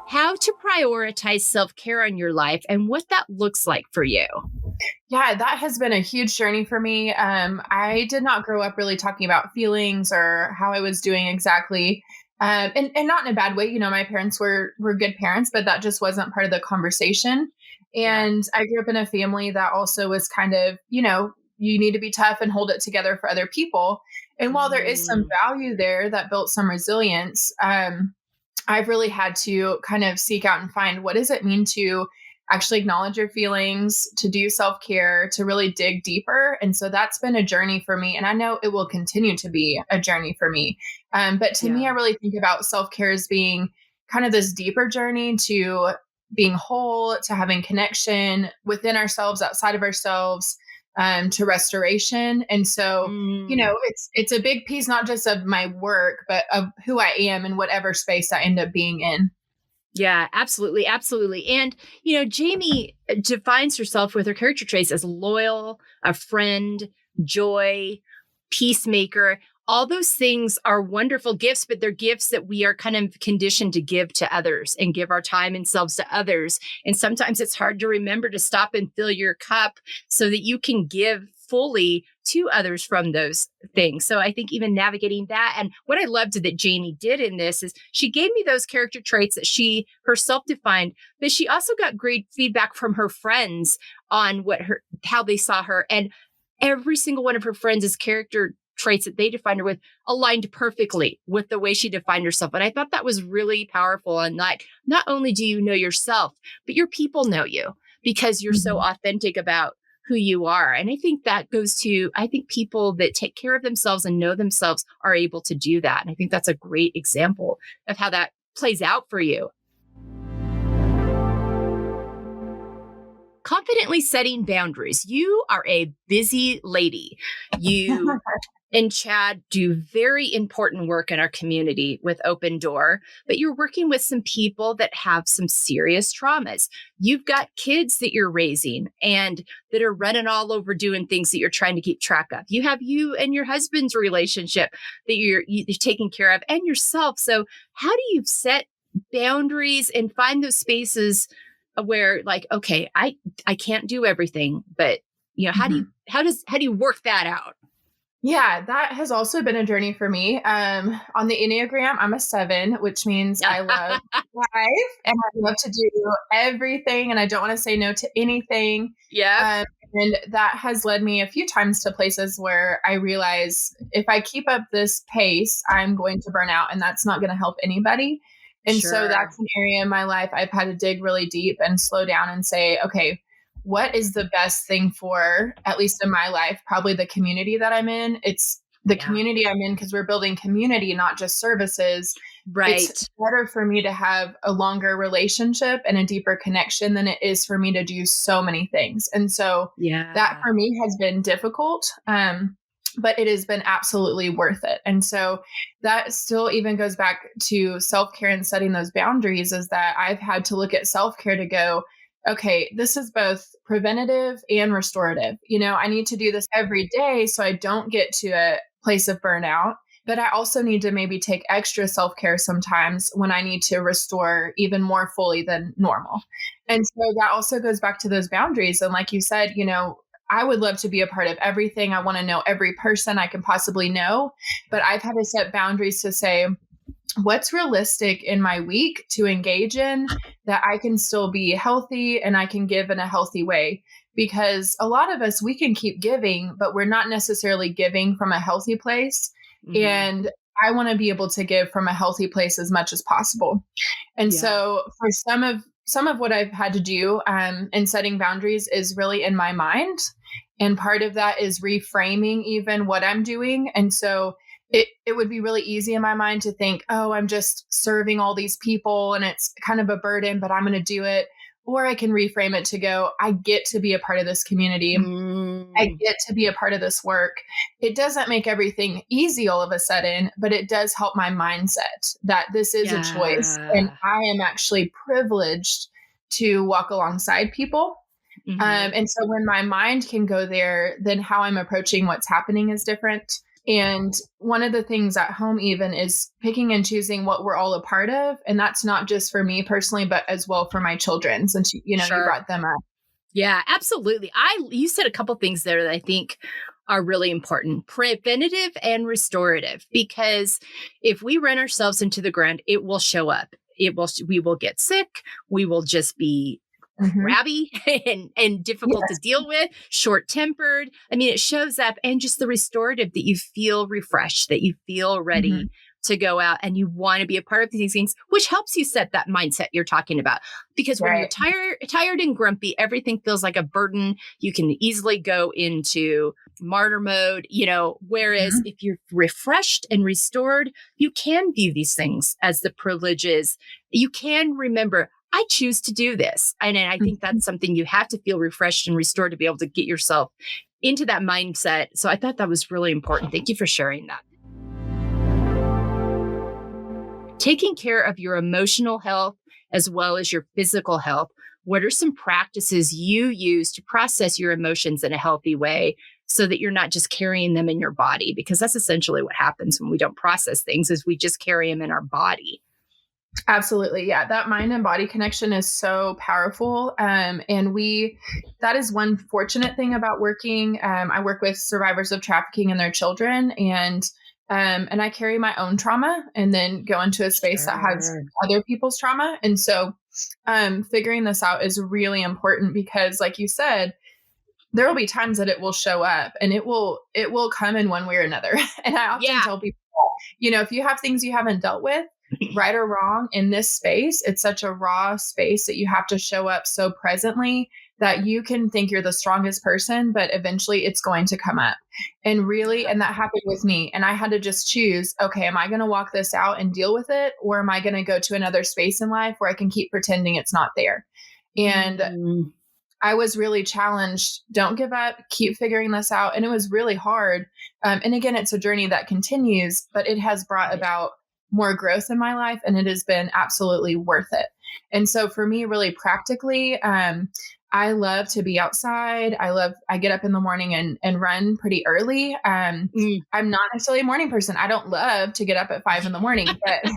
how to prioritize self-care in your life and what that looks like for you. Yeah, that has been a huge journey for me. I did not grow up really talking about feelings or how I was doing exactly. And not in a bad way. You know, my parents were good parents, but that just wasn't part of the conversation. Yeah. And I grew up in a family that also was kind of, you know, you need to be tough and hold it together for other people. And while there is some value there that built some resilience, I've really had to kind of seek out and find what does it mean to actually acknowledge your feelings, to do self care, to really dig deeper. And so that's been a journey for me. And I know it will continue to be a journey for me. But to me, I really think about self care as being kind of this deeper journey to being whole, to having connection within ourselves, outside of ourselves, to restoration. And so, you know, it's a big piece, not just of my work, but of who I am in whatever space I end up being in. Yeah, absolutely. Absolutely. And, you know, Jaime defines herself with her character traits as loyal, a friend, joy, peacemaker. All those things are wonderful gifts, but they're gifts that we are kind of conditioned to give to others and give our time and selves to others. And sometimes it's hard to remember to stop and fill your cup so that you can give fully to others from those things. So I think even navigating that, and what I loved that Jaime did in this is she gave me those character traits that she herself defined, but she also got great feedback from her friends on how they saw her. And every single one of her friends' character traits that they defined her with aligned perfectly with the way she defined herself. And I thought that was really powerful. And like, not only do you know yourself, but your people know you because you're so authentic about who you are. And I think that goes to, I think people that take care of themselves and know themselves are able to do that. And I think that's a great example of how that plays out for you. Confidently setting boundaries. You are a busy lady. You and Chad do very important work in our community with Open Door, but you're working with some people that have some serious traumas. You've got kids that you're raising and that are running all over doing things that you're trying to keep track of. You have you and your husband's relationship that you're taking care of and yourself. So how do you set boundaries and find those spaces where like, okay, I can't do everything, but you know, how do you work that out? Yeah, that has also been a journey for me. On the Enneagram, I'm a 7, which means I love life and I love to do everything and I don't want to say no to anything. Yeah. And that has led me a few times to places where I realize if I keep up this pace, I'm going to burn out and that's not going to help anybody. And so that's an area in my life I've had to dig really deep and slow down and say, okay, what is the best thing for, at least in my life, probably the community that I'm in. It's the community I'm in because we're building community, not just services. Right. It's better for me to have a longer relationship and a deeper connection than it is for me to do so many things. And so that for me has been difficult. But it has been absolutely worth it. And so that still even goes back to self-care and setting those boundaries is that I've had to look at self-care to go, okay, this is both preventative and restorative. You know, I need to do this every day so I don't get to a place of burnout, but I also need to maybe take extra self-care sometimes when I need to restore even more fully than normal. And so that also goes back to those boundaries. And like you said, you know, I would love to be a part of everything. I want to know every person I can possibly know, but I've had to set boundaries to say, what's realistic in my week to engage in that I can still be healthy and I can give in a healthy way? Because a lot of us, we can keep giving, but we're not necessarily giving from a healthy place. And I want to be able to give from a healthy place as much as possible. And so for some of what I've had to do in setting boundaries is really in my mind. And part of that is reframing even what I'm doing. And so it would be really easy in my mind to think, oh, I'm just serving all these people and it's kind of a burden, but I'm going to do it. Or I can reframe it to go, I get to be a part of this community. I get to be a part of this work. It doesn't make everything easy all of a sudden, but it does help my mindset that this is a choice. And I am actually privileged to walk alongside people. And so when my mind can go there, then how I'm approaching what's happening is different. And one of the things at home even is picking and choosing what we're all a part of. And that's not just for me personally, but as well for my children, since, you brought them up. Yeah, absolutely. You said a couple things there that I think are really important: preventative and restorative, because if we run ourselves into the ground, it will show up. We will get sick. We will just be crabby and difficult to deal with, short-tempered. I mean, it shows up. And just the restorative, that you feel refreshed, that you feel ready to go out and you want to be a part of these things, which helps you set that mindset you're talking about. Because when you're tired and grumpy, everything feels like a burden. You can easily go into martyr mode, whereas if you're refreshed and restored, you can view these things as the privileges. You can remember, I choose to do this. And I think that's something you have to feel refreshed and restored to be able to get yourself into that mindset. So I thought that was really important. Thank you for sharing that. Taking care of your emotional health as well as your physical health, what are some practices you use to process your emotions in a healthy way so that you're not just carrying them in your body? Because that's essentially what happens when we don't process things, is we just carry them in our body. Absolutely. Yeah. That mind and body connection is so powerful. And that is one fortunate thing about working. I work with survivors of trafficking and their children, and I carry my own trauma and then go into a space that has other people's trauma. And so, figuring this out is really important because, like you said, there will be times that it will show up and it will come in one way or another. And I often tell people, if you have things you haven't dealt with, right or wrong, in this space, it's such a raw space that you have to show up so presently that you can think you're the strongest person, but eventually it's going to come up. And that happened with me. And I had to just choose, okay, am I going to walk this out and deal with it? Or am I going to go to another space in life where I can keep pretending it's not there? And I was really challenged. Don't give up, keep figuring this out. And it was really hard. And again, it's a journey that continues, but it has brought about more growth in my life, and it has been absolutely worth it. And so for me, really practically, I love to be outside. I get up in the morning and run pretty early. I'm not necessarily a morning person. I don't love to get up at 5 a.m, but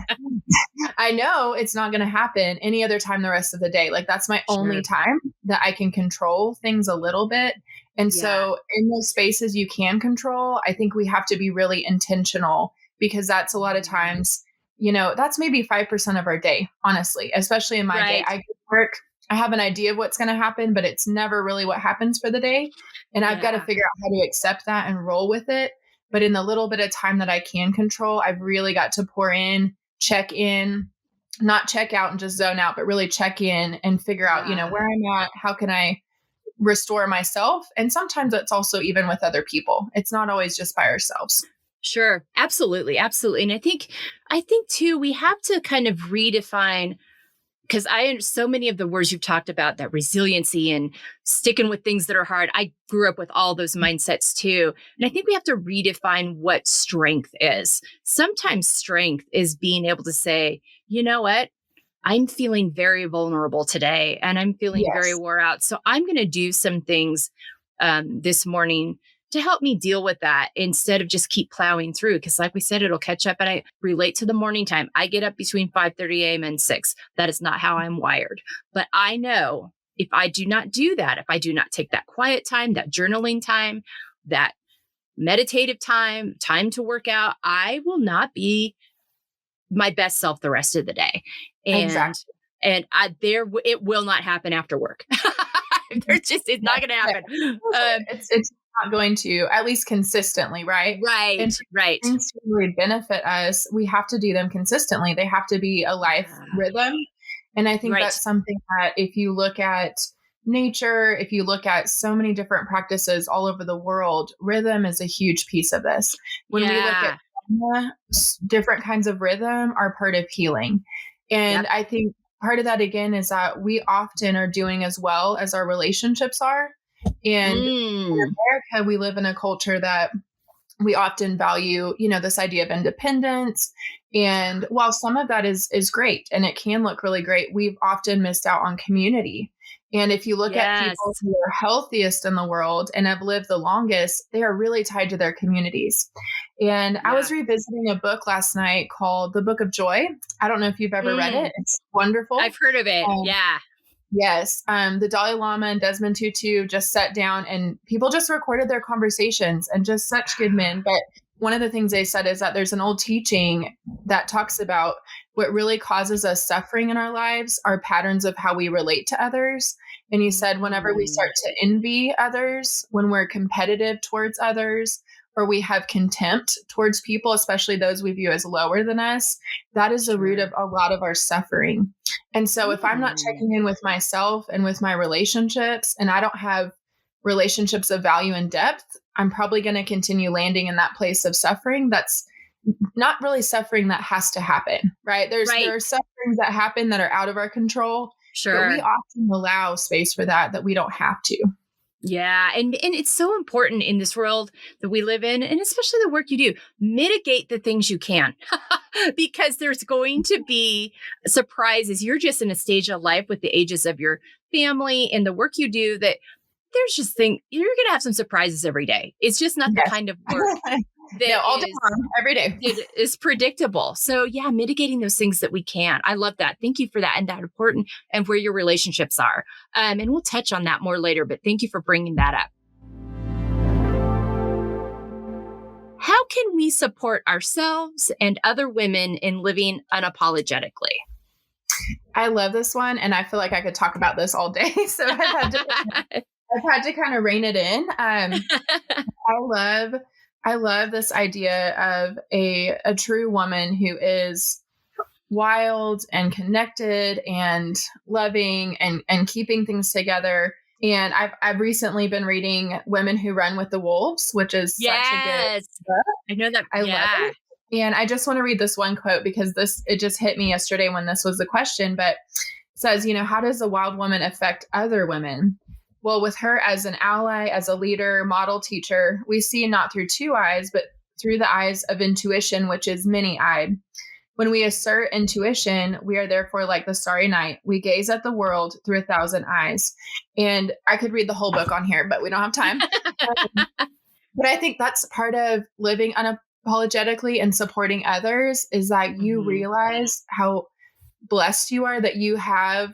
I know it's not going to happen any other time the rest of the day. Like, that's my only time that I can control things a little bit. And so in those spaces you can control, I think we have to be really intentional, because that's a lot of times, that's maybe 5% of our day, honestly, especially in my day. I work, I have an idea of what's going to happen, but it's never really what happens for the day. And I've got to figure out how to accept that and roll with it. But in the little bit of time that I can control, I've really got to pour in, check in, not check out and just zone out, but really check in and figure out, where I'm at, how can I restore myself? And sometimes it's also even with other people. It's not always just by ourselves. Sure. Absolutely. Absolutely. And I think too, we have to kind of redefine, because so many of the words you've talked about, that resiliency and sticking with things that are hard. I grew up with all those mindsets too. And I think we have to redefine what strength is. Sometimes strength is being able to say, you know what? I'm feeling very vulnerable today and I'm feeling very wore out. So I'm going to do some things this morning to help me deal with that, instead of just keep plowing through. Because like we said, it'll catch up. And I relate to the morning time. I get up between 5:30 a.m. and 6. That is not how I'm wired. But I know if I do not do that, if I do not take that quiet time, that journaling time, that meditative time to work out, I will not be my best self the rest of the day. And it will not happen after work. It's not going to happen. It's not going to, at least consistently, right? Right. And things to really benefit us, we have to do them consistently. They have to be a life rhythm. And I think that's something that, if you look at nature, if you look at so many different practices all over the world, rhythm is a huge piece of this. When we look at different kinds of rhythm are part of healing. And I think part of that, again, is that we often are doing as well as our relationships are. And in America, we live in a culture that we often value, this idea of independence. And while some of that is great and it can look really great, we've often missed out on community. And if you look at Yes. people who are healthiest in the world and have lived the longest, they are really tied to their communities. And I was revisiting a book last night called The Book of Joy. I don't know if you've ever read it. It's wonderful. I've heard of it. Yeah. Yes. The Dalai Lama and Desmond Tutu just sat down and people just recorded their conversations, and just such good men. But one of the things they said is that there's an old teaching that talks about what really causes us suffering in our lives are patterns of how we relate to others. And he said, whenever we start to envy others, when we're competitive towards others, or we have contempt towards people, especially those we view as lower than us, that is the root of a lot of our suffering. And so if I'm not checking in with myself and with my relationships, and I don't have relationships of value and depth, I'm probably going to continue landing in that place of suffering. That's not really suffering that has to happen, right? There are sufferings that happen that are out of our control. But we often allow space for that we don't have to. Yeah. And it's so important in this world that we live in, and especially the work you do, mitigate the things you can, because there's going to be surprises. You're just in a stage of life with the ages of your family and the work you do that there's just you're going to have some surprises every day. It's just not the kind of work that all day long, every day is predictable. So yeah, mitigating those things that we can. I love that. Thank you for that. And that important, and where your relationships are. And we'll touch on that more later, but thank you for bringing that up. How can we support ourselves and other women in living unapologetically? I love this one. And I feel like I could talk about this all day. So I've had to kind of rein it in. I love this idea of a true woman who is wild and connected and loving and keeping things together. And I've recently been reading Women Who Run with the Wolves, which is such a good book. I know that. I love it. And I just want to read this one quote because it just hit me yesterday when this was the question, but it says, how does a wild woman affect other women? Well, with her as an ally, as a leader, model, teacher, we see not through two eyes, but through the eyes of intuition, which is many-eyed. When we assert intuition, we are therefore like the starry night. We gaze at the world through 1,000 eyes. And I could read the whole book on here, but we don't have time. But I think that's part of living unapologetically and supporting others, is that you realize how blessed you are, that you have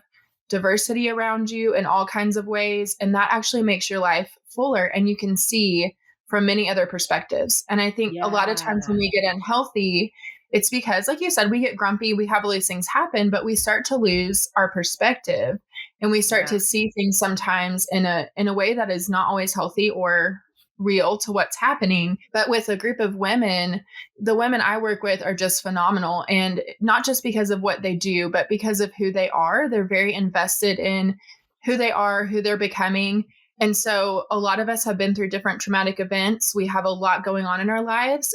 diversity around you in all kinds of ways. And that actually makes your life fuller, and you can see from many other perspectives. And I think a lot of times when we get unhealthy, it's because, like you said, we get grumpy, we have all these things happen, but we start to lose our perspective, and we start to see things sometimes in a way that is not always healthy or real to what's happening. But with a group of women, the women I work with are just phenomenal. And not just because of what they do, but because of who they are. They're very invested in who they are, who they're becoming. And so a lot of us have been through different traumatic events. We have a lot going on in our lives,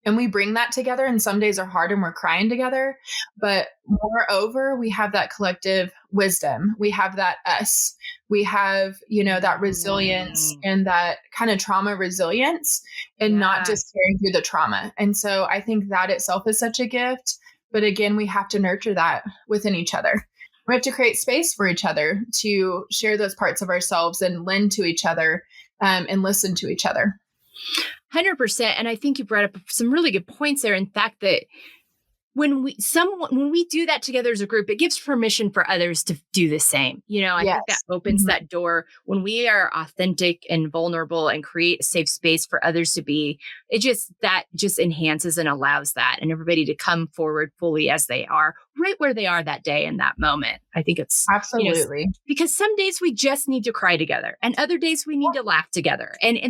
and we bring that together, and some days are hard and we're crying together. But moreover, we have that collective wisdom. We have that us. We have, that resilience and that kind of trauma resilience, and not just carrying through the trauma. And so I think that itself is such a gift. But again, we have to nurture that within each other. We have to create space for each other to share those parts of ourselves and lend to each other, and listen to each other. 100%. And I think you brought up some really good points there. In fact, that when we do that together as a group, it gives permission for others to do the same. I think that opens that door when we are authentic and vulnerable and create a safe space for others to be. It just enhances and allows that, and everybody to come forward fully as they are, right where they are that day in that moment. I think it's absolutely because some days we just need to cry together, and other days we need to laugh together, and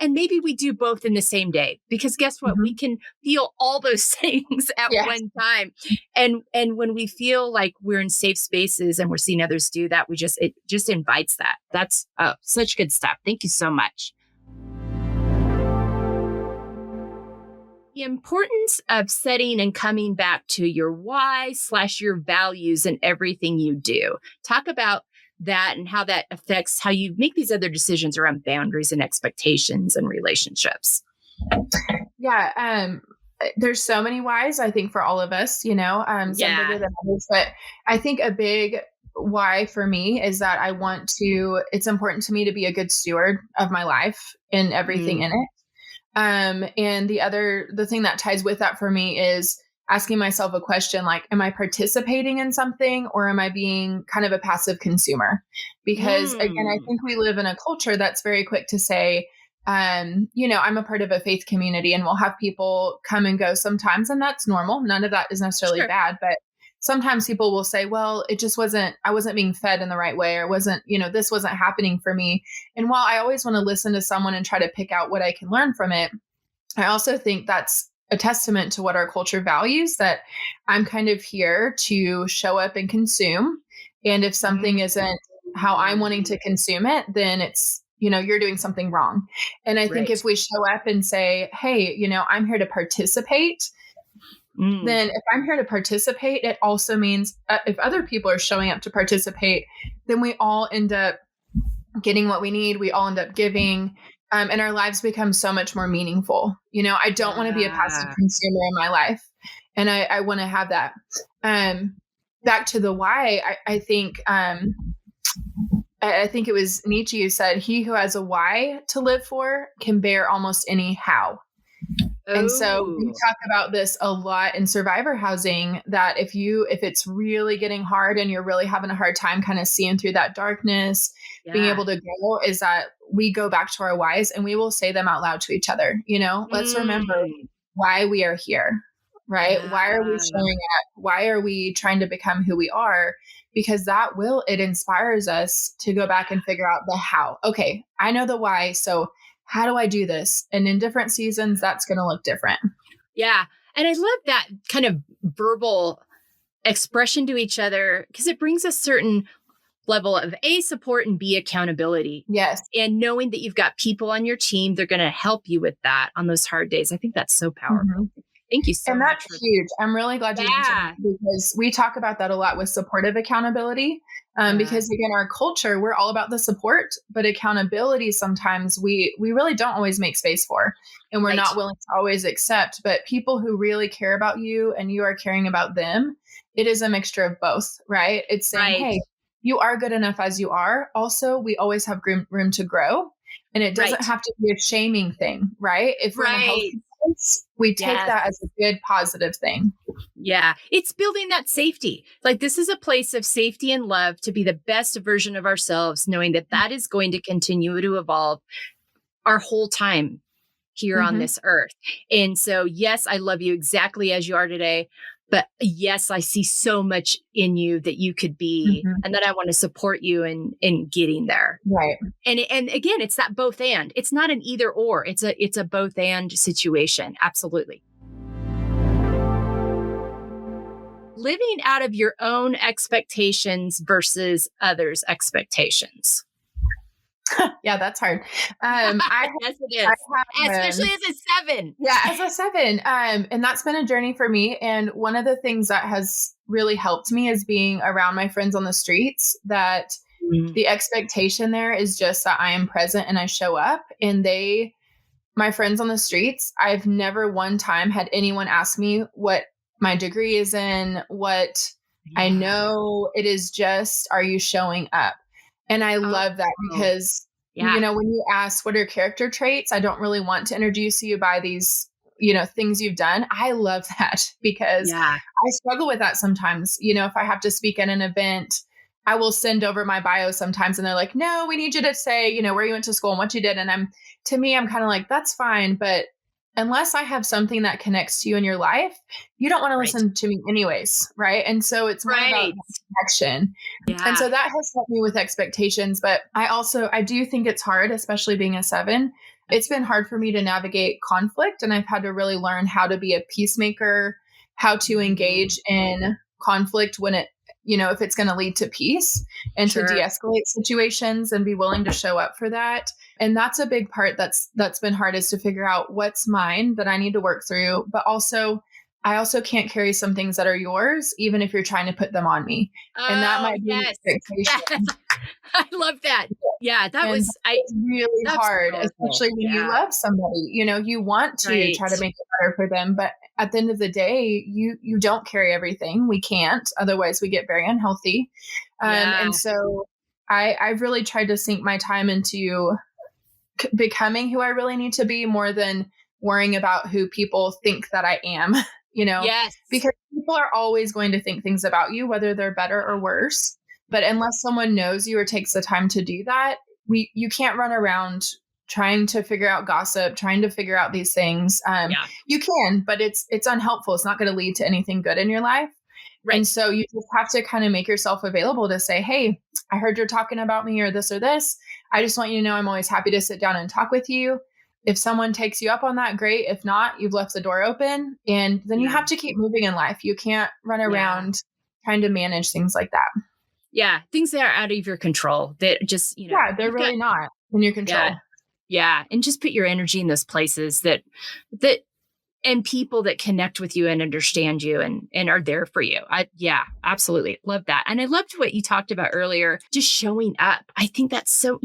maybe we do both in the same day, because guess what? We can feel all those things at one time. And when we feel like we're in safe spaces and we're seeing others do that, it just invites that. That's such good stuff. Thank you so much. The importance of setting and coming back to your why/your values in everything you do. Talk about that and how that affects how you make these other decisions around boundaries and expectations and relationships. Yeah. There's so many whys, I think, for all of us, some bigger than others. But I think a big why for me is that it's important to me to be a good steward of my life and everything in it. And the thing that ties with that for me is asking myself a question like, am I participating in something or am I being kind of a passive consumer? Because again, I think we live in a culture that's very quick to say, I'm a part of a faith community and we'll have people come and go sometimes. And that's normal. None of that is necessarily bad, but sometimes people will say, well, I wasn't being fed in the right way or this wasn't happening for me. And while I always want to listen to someone and try to pick out what I can learn from it, I also think that's a testament to what our culture values, that I'm kind of here to show up and consume. And if something isn't how I'm wanting to consume it, then it's, you're doing something wrong. And I think if we show up and say, hey, I'm here to participate, then if I'm here to participate, it also means if other people are showing up to participate, then we all end up getting what we need. We all end up giving. And our lives become so much more meaningful. I don't want to be a passive consumer in my life. And I want to have that. Back to the why, I think it was Nietzsche who said, he who has a why to live for can bear almost any how. And so we talk about this a lot in survivor housing, that if it's really getting hard and you're really having a hard time kind of seeing through that darkness, being able to go, is that we go back to our whys and we will say them out loud to each other. Let's remember why we are here, right? Yeah. Why are we showing up? Why are we trying to become who we are? Because it inspires us to go back and figure out the how. Okay, I know the why. So how do I do this? And in different seasons, that's going to look different. Yeah. And I love that kind of verbal expression to each other, because it brings a certain level of A, support, and B, accountability. Yes. And knowing that you've got people on your team, they're going to help you with that on those hard days. I think that's so powerful. Thank you so much. And that's huge. I'm really glad you mentioned that, because we talk about that a lot with supportive accountability. Because again, our culture, we're all about the support, but accountability sometimes we really don't always make space for, and we're not willing to always accept. But people who really care about you and you are caring about them, it is a mixture of both, right? It's saying, hey, you are good enough as you are. Also, we always have room to grow, and it doesn't have to be a shaming thing, right? If we're in a healthy place, we take that as a good, positive thing. Yeah. It's building that safety. Like, this is a place of safety and love to be the best version of ourselves, knowing that is going to continue to evolve our whole time here on this earth. And so, yes, I love you exactly as you are today. But yes, I see so much in you that you could be, and that I want to support you in getting there. Right. And again, it's that both and. It's not an either or. It's a both and situation. Absolutely. Living out of your own expectations versus others' expectations. Yeah, that's hard. Yes, it is. Especially as a 7. Yeah, as a 7. And that's been a journey for me. And one of the things that has really helped me is being around my friends on the streets, that the expectation there is just that I am present and I show up. And my friends on the streets, I've never one time had anyone ask me what my degree is in, what I know. It is just, are you showing up? And I love that, because, when you ask what are character traits, I don't really want to introduce you by these, things you've done. I love that, because I struggle with that sometimes. If I have to speak at an event, I will send over my bio sometimes and they're like, no, we need you to say, where you went to school and what you did. And I'm kind of like, that's fine. But unless I have something that connects to you in your life, you don't want to listen to me anyways. Right. And so it's more about connection. Yeah. And so that has helped me with expectations. But I do think it's hard, especially being a 7. It's been hard for me to navigate conflict. And I've had to really learn how to be a peacemaker, how to engage in conflict when if it's going to lead to peace, and to de-escalate situations and be willing to show up for that. And that's a big part that's been hard, is to figure out what's mine that I need to work through, but also I also can't carry some things that are yours, even if you're trying to put them on me. And that Oh, might be an yes. Yes. expectation. I love that. Yeah, And it's really that's hard, powerful. especially when you Yeah. love somebody. You want to Right. try to make it better for them, but at the end of the day, you don't carry everything. We can't, otherwise we get very unhealthy. Yeah. And so I've really tried to sink my time into becoming who I really need to be more than worrying about who people think that I am, Yes. because people are always going to think things about you, whether they're better or worse. But unless someone knows you or takes the time to do that, you can't run around trying to figure out gossip, trying to figure out these things. Yeah. You can, but it's unhelpful. It's not going to lead to anything good in your life. Right. And so you just have to kind of make yourself available to say, hey, I heard you're talking about me or this or this. I just want you to know I'm always happy to sit down and talk with you. If someone takes you up on that, great. If not, you've left the door open, and then you have to keep moving in life. You can't run around trying to manage things like that. Yeah. Things that are out of your control that just, Yeah, they're really not in your control. Yeah. Yeah. And just put your energy in those places that and people that connect with you and understand you and are there for you. Absolutely. Love that. And I loved what you talked about earlier, just showing up. I think that's so,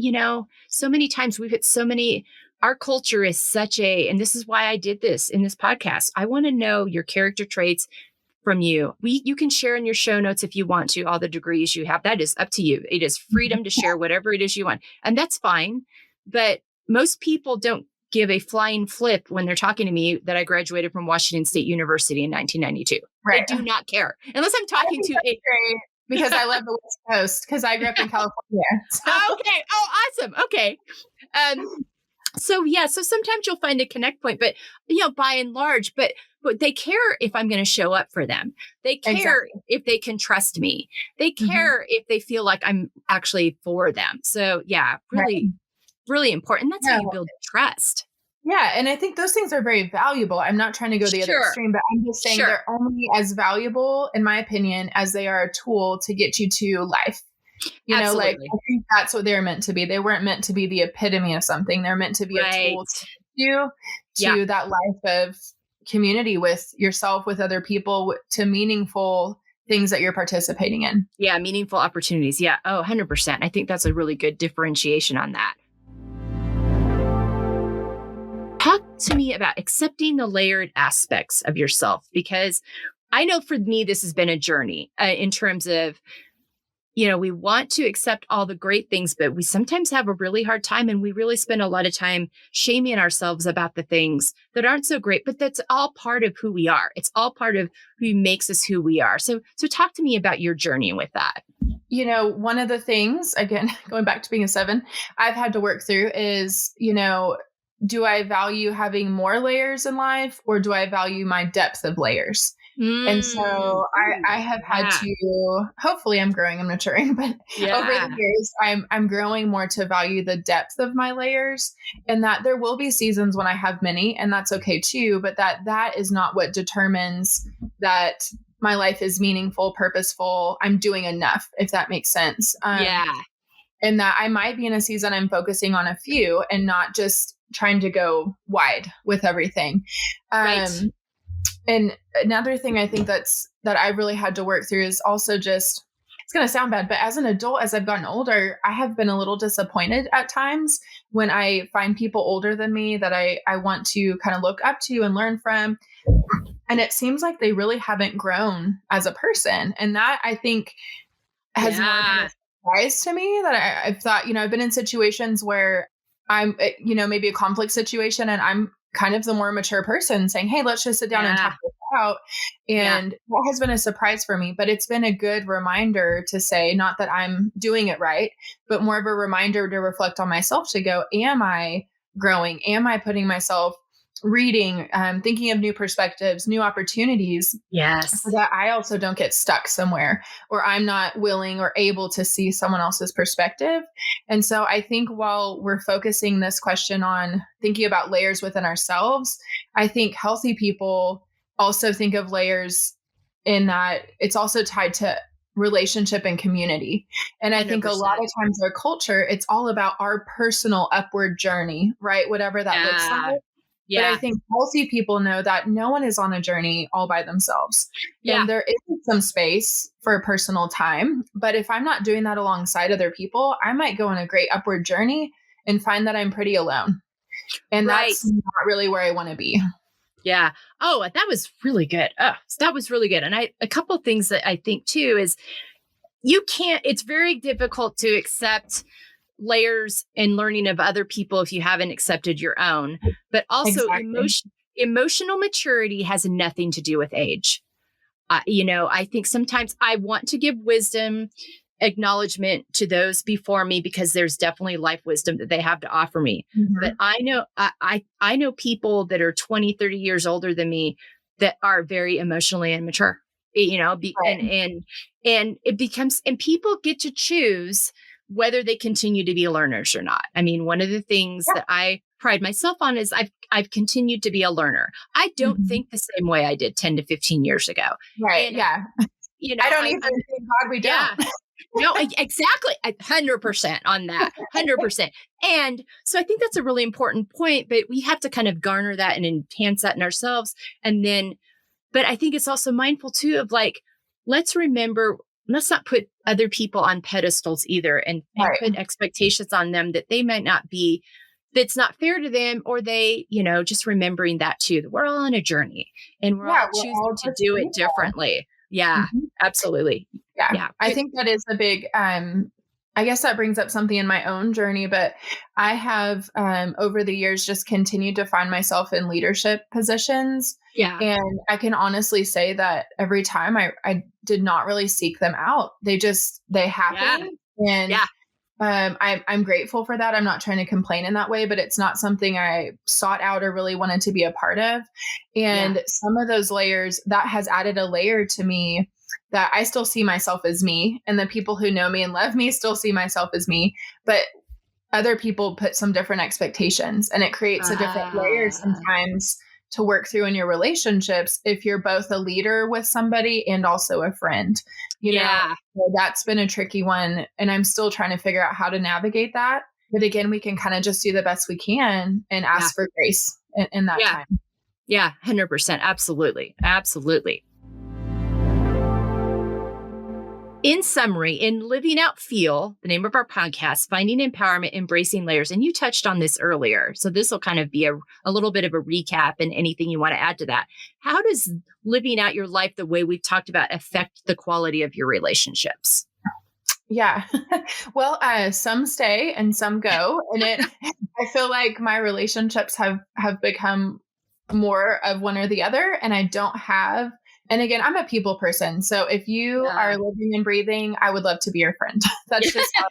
so many times we've hit so many, our culture is and this is why I did this in this podcast. I want to know your character traits from you. You can share in your show notes if you want to, all the degrees you have. That is up to you. It is freedom to share whatever it is you want. And that's fine. But most people don't give a flying flip when they're talking to me that I graduated from Washington State University in 1992. Right. They do not care. Unless I'm talking to great because I love the West Coast because I grew up in California. So. Okay. Oh, awesome. Okay. So sometimes you'll find a connect point, but by and large, but they care if I'm going to show up for them. They care if they can trust me. They care if they feel like I'm actually for them. So really, really important. That's how you build trust. Yeah. And I think those things are very valuable. I'm not trying to go the other extreme, but I'm just saying they're only as valuable, in my opinion, as they are a tool to get you to life. I think that's what they're meant to be. They weren't meant to be the epitome of something. They're meant to be a tool to you to that life of community with yourself, with other people, to meaningful things that you're participating in. Yeah. Meaningful opportunities. Yeah. Oh, 100%. I think that's a really good differentiation on that. Talk to me about accepting the layered aspects of yourself, because I know for me, this has been a journey in terms of, we want to accept all the great things, but we sometimes have a really hard time, and we really spend a lot of time shaming ourselves about the things that aren't so great, but that's all part of who we are. It's all part of who makes us who we are. So talk to me about your journey with that. One of the things, again, going back to being a 7, I've had to work through is, do I value having more layers in life, or do I value my depth of layers? And so I have had to, hopefully I'm growing, I'm maturing, but over the years, I'm growing more to value the depth of my layers, and that there will be seasons when I have many, and that's okay too, but that is not what determines that my life is meaningful, purposeful. I'm doing enough, if that makes sense. And that I might be in a season I'm focusing on a few and not just trying to go wide with everything. And another thing I think that I really had to work through is also just, it's going to sound bad, but as an adult, as I've gotten older, I have been a little disappointed at times when I find people older than me that I want to kind of look up to and learn from. And it seems like they really haven't grown as a person. And that, I think, has more been a surprise to me, that I've thought, I've been in situations where I'm, maybe a conflict situation, and I'm kind of the more mature person saying, hey, let's just sit down and talk this out. And that has been a surprise for me, but it's been a good reminder to say, not that I'm doing it right, but more of a reminder to reflect on myself, to go, am I growing? Am I putting myself reading, thinking of new perspectives, new opportunities. Yes. So that I also don't get stuck somewhere, or I'm not willing or able to see someone else's perspective. And so I think while we're focusing this question on thinking about layers within ourselves, I think healthy people also think of layers in that it's also tied to relationship and community. And I 100%. Think a lot of times our culture, it's all about our personal upward journey, right? Whatever that looks like. But I think healthy people know that no one is on a journey all by themselves. Yeah. And there is some space for personal time. But if I'm not doing that alongside other people, I might go on a great upward journey and find that I'm pretty alone. And that's not really where I want to be. Yeah. Oh, that was really good. That was really good. And a couple of things that I think too is it's very difficult to accept layers and learning of other people if you haven't accepted your own. But also emotional maturity has nothing to do with age. I think sometimes I want to give wisdom, acknowledgement to those before me because there's definitely life wisdom that they have to offer me. But I know people that are 20, 30 years older than me that are very emotionally immature, and it becomes, and people get to choose whether they continue to be learners or not. I mean, one of the things that I pride myself on is I've continued to be a learner. I don't think the same way I did 10 to 15 years ago. Right. And, I don't even think, God, we don't. Yeah. No, exactly. 100% on that. 100%. And so I think that's a really important point, but we have to kind of garner that and enhance that in ourselves. And then, but I think it's also mindful too of like, let's not put other people on pedestals either and put expectations on them that they might not be, that's not fair to them, or they, just remembering that too, that we're all on a journey and we're all choosing to do it differently. Yeah, absolutely. Yeah. I think that is a big, I guess that brings up something in my own journey, but I have over the years just continued to find myself in leadership positions. Yeah. And I can honestly say that every time I did not really seek them out. They happened. Yeah. And I'm grateful for that. I'm not trying to complain in that way, but it's not something I sought out or really wanted to be a part of. And some of those layers, that has added a layer to me that I still see myself as me, and the people who know me and love me still see myself as me, but other people put some different expectations, and it creates a different layer sometimes to work through in your relationships if you're both a leader with somebody and also a friend. So that's been a tricky one, and I'm still trying to figure out how to navigate that. But again, we can kind of just do the best we can and ask for grace in that time. Yeah, 100%. Absolutely. Absolutely. In summary, in Living Out Feel, the name of our podcast, Finding Empowerment, Embracing Layers, and you touched on this earlier, so this will kind of be a little bit of a recap and anything you want to add to that. How does living out your life the way we've talked about affect the quality of your relationships? Yeah. Well, some stay and some go. And I feel like my relationships have become more of one or the other. And I don't have, and again, I'm a people person. So if you are living and breathing, I would love to be your friend. That's just how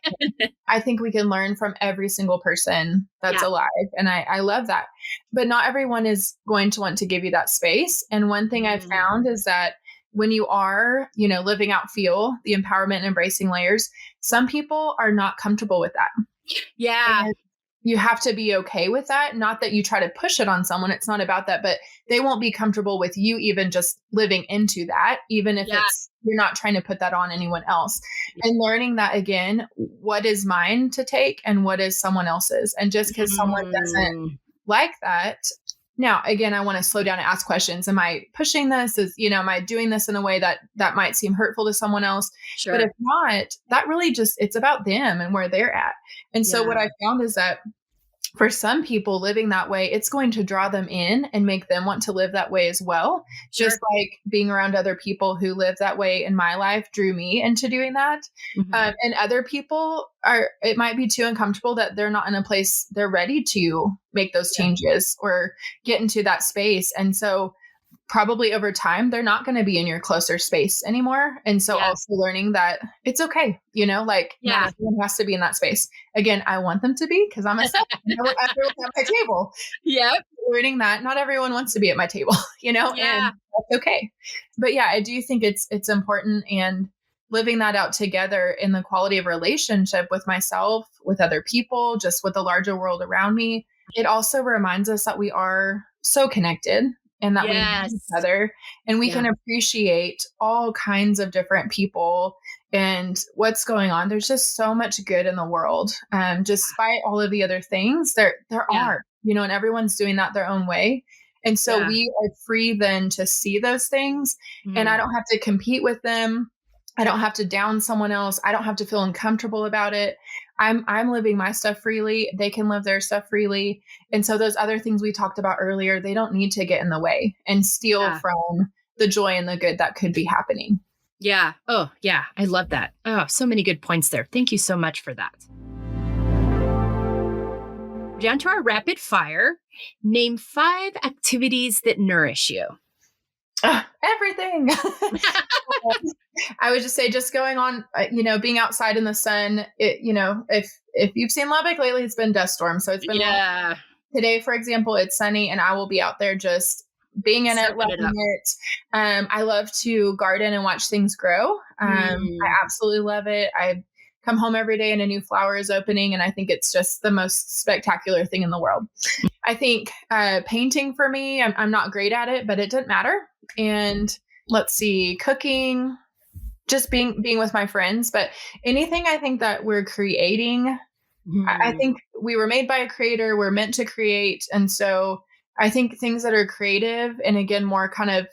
I think we can learn from every single person that's alive. And I love that. But not everyone is going to want to give you that space. And one thing I've found is that when you are, living out feel, the empowerment and embracing layers, some people are not comfortable with that. Yeah. And you have to be okay with that. Not that you try to push it on someone. It's not about that, but they won't be comfortable with you even just living into that, even if you're not trying to put that on anyone else. And learning that again, what is mine to take and what is someone else's. And just because someone doesn't like that. Now, again, I want to slow down and ask questions. Am I pushing this? Am I doing this in a way that might seem hurtful to someone else? Sure. But if not, that really it's about them and where they're at. And so what I found is that for some people living that way, it's going to draw them in and make them want to live that way as well. Sure. Just like being around other people who live that way in my life drew me into doing that. And other people it might be too uncomfortable that they're not in a place they're ready to make those changes or get into that space. And so probably over time, they're not going to be in your closer space anymore. And so also learning that it's okay, not everyone has to be in that space. Again, I want them to be because I'm a self. Everyone at my table. Yep. Learning that not everyone wants to be at my table, and that's okay. But I do think it's important, and living that out together in the quality of relationship with myself, with other people, just with the larger world around me. It also reminds us that we are so connected. And that we need each other, and we can appreciate all kinds of different people and what's going on. There's just so much good in the world. Despite all of the other things, there are. and everyone's doing that their own way. And so we are free then to see those things, and I don't have to compete with them. I don't have to down someone else. I don't have to feel uncomfortable about it. I'm living my stuff freely. They can live their stuff freely. And so those other things we talked about earlier, they don't need to get in the way and steal from the joy and the good that could be happening. Yeah. Oh, yeah. I love that. Oh, so many good points there. Thank you so much for that. Down to our rapid fire. Name 5 activities that nourish you. Everything. I would just say just going on, being outside in the sun. If you've seen Lubbock lately, it's been dust storm. So it's been today, for example, it's sunny, and I will be out there just being in it, loving it. I love to garden and watch things grow. I absolutely love it. I come home every day and a new flower is opening, and I think it's just the most spectacular thing in the world. I think painting for me, I'm not great at it, but it doesn't matter. And let's see, cooking, just being with my friends. But anything I think that we're creating, I think we were made by a creator. We're meant to create. And so I think things that are creative and, again, more kind of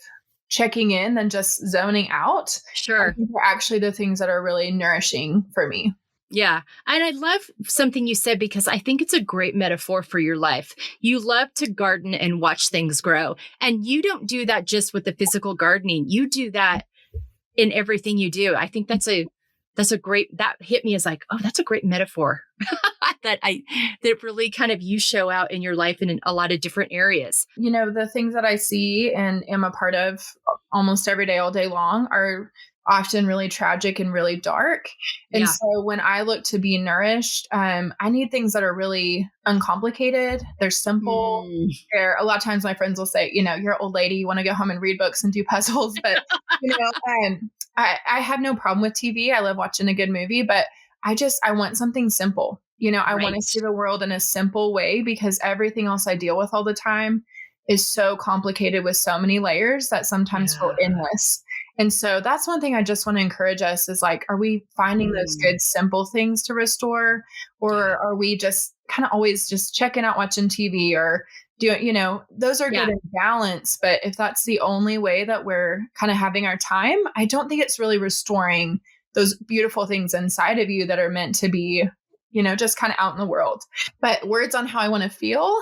checking in than just zoning out. Sure. I think are actually the things that are really nourishing for me. Yeah. And I love something you said, because I think it's a great metaphor for your life. You love to garden and watch things grow. And you don't do that just with the physical gardening. You do that in everything you do. I think that's a great, that hit me as like, oh, that's a great metaphor that really kind of you show out in your life in a lot of different areas. The things that I see and am a part of almost every day, all day long, are often really tragic and really dark. And so when I look to be nourished, I need things that are really uncomplicated. They're simple. A lot of times my friends will say, you're an old lady, you want to go home and read books and do puzzles. But, I have no problem with TV. I love watching a good movie, but I want something simple. I want to see the world in a simple way, because everything else I deal with all the time is so complicated with so many layers that sometimes feel endless. And so that's one thing I just want to encourage us is like, are we finding those good, simple things to restore? Or are we just kind of always just checking out, watching TV, or doing, those are good in balance. But if that's the only way that we're kind of having our time, I don't think it's really restoring those beautiful things inside of you that are meant to be, just kind of out in the world. But words on how I want to feel,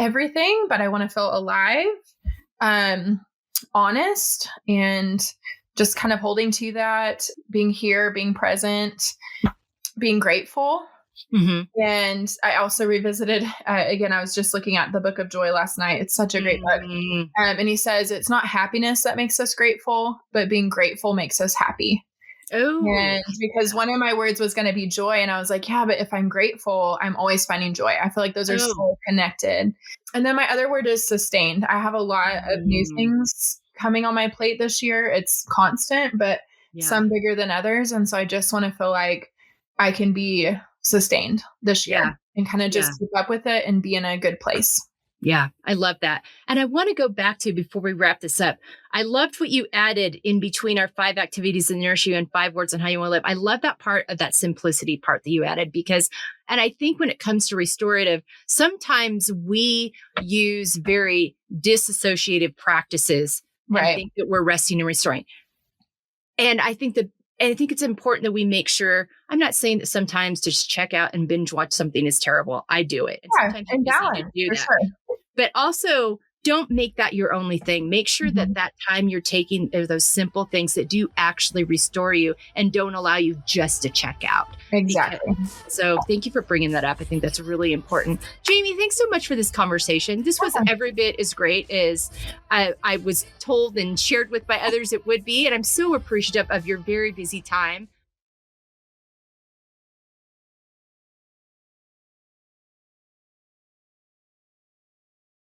everything, but I want to feel alive, honest, and just kind of holding to that, being here, being present, being grateful. And I also revisited, again, I was just looking at the Book of Joy last night. It's such a great book. And he says, it's not happiness that makes us grateful, but being grateful makes us happy. Oh, and because one of my words was going to be joy. And I was like, yeah, but if I'm grateful, I'm always finding joy. I feel like those are so connected. And then my other word is sustained. I have a lot of new things coming on my plate this year. It's constant, but some bigger than others. And so I just want to feel like I can be sustained this year and kind of just keep up with it and be in a good place. Yeah, I love that. And I want to go back to, before we wrap this up, I loved what you added in between our 5 activities that nourish you and 5 words on how you want to live. I love that part of that simplicity part that you added, because, and I think when it comes to restorative, sometimes we use very disassociative practices and think that we're resting and restoring. And I think it's important that we make sure, I'm not saying that sometimes to just check out and binge watch something is terrible. I do it. And sometimes and balance, do that. Sure. But also, don't make that your only thing. Make sure that time you're taking are those simple things that do actually restore you and don't allow you just to check out. Exactly. So thank you for bringing that up. I think that's really important. Jaime, thanks so much for this conversation. This was every bit as great as I was told and shared with by others it would be. And I'm so appreciative of your very busy time